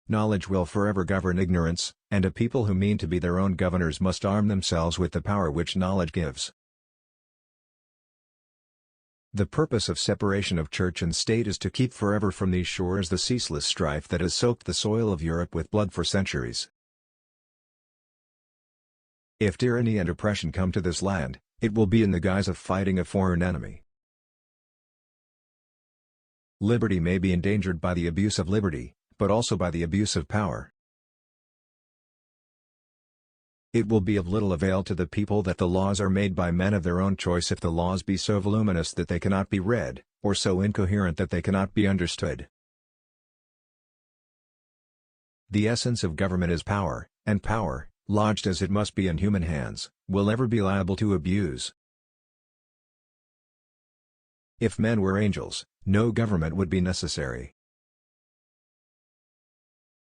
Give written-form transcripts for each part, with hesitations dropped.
knowledge will forever govern ignorance, and a people who mean to be their own governors must arm themselves with the power which knowledge gives. The purpose of separation of church and state is to keep forever from these shores the ceaseless strife that has soaked the soil of Europe with blood for centuries. If tyranny and oppression come to this land, it will be in the guise of fighting a foreign enemy. Liberty may be endangered by the abuse of liberty, but also by the abuse of power. It will be of little avail to the people that the laws are made by men of their own choice if the laws be so voluminous that they cannot be read, or so incoherent that they cannot be understood. The essence of government is power, and power, lodged as it must be in human hands, will ever be liable to abuse. If men were angels, no government would be necessary.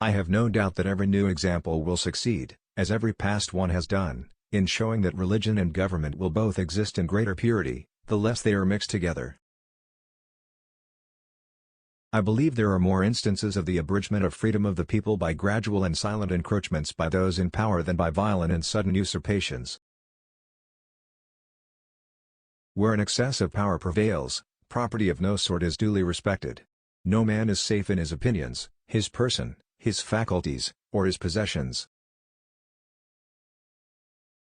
I have no doubt that every new example will succeed, as every past one has done, in showing that religion and government will both exist in greater purity, the less they are mixed together. I believe there are more instances of the abridgment of freedom of the people by gradual and silent encroachments by those in power than by violent and sudden usurpations. Where an excess of power prevails, property of no sort is duly respected. No man is safe in his opinions, his person, his faculties, or his possessions.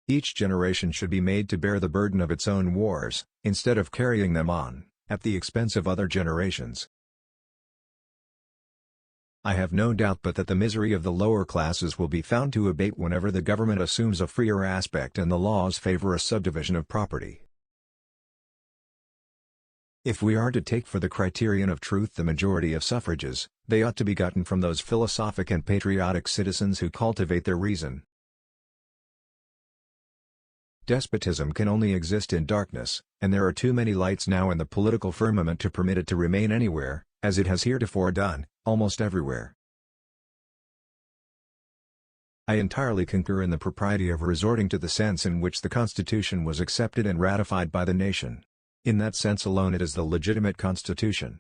Each generation should be made to bear the burden of its own wars, instead of carrying them on, at the expense of other generations. I have no doubt but that the misery of the lower classes will be found to abate whenever the government assumes a freer aspect and the laws favor a subdivision of property. If we are to take for the criterion of truth the majority of suffrages, they ought to be gotten from those philosophic and patriotic citizens who cultivate their reason. Despotism can only exist in darkness, and there are too many lights now in the political firmament to permit it to remain anywhere, as it has heretofore done, almost everywhere. I entirely concur in the propriety of resorting to the sense in which the Constitution was accepted and ratified by the nation. In that sense alone it is the legitimate Constitution.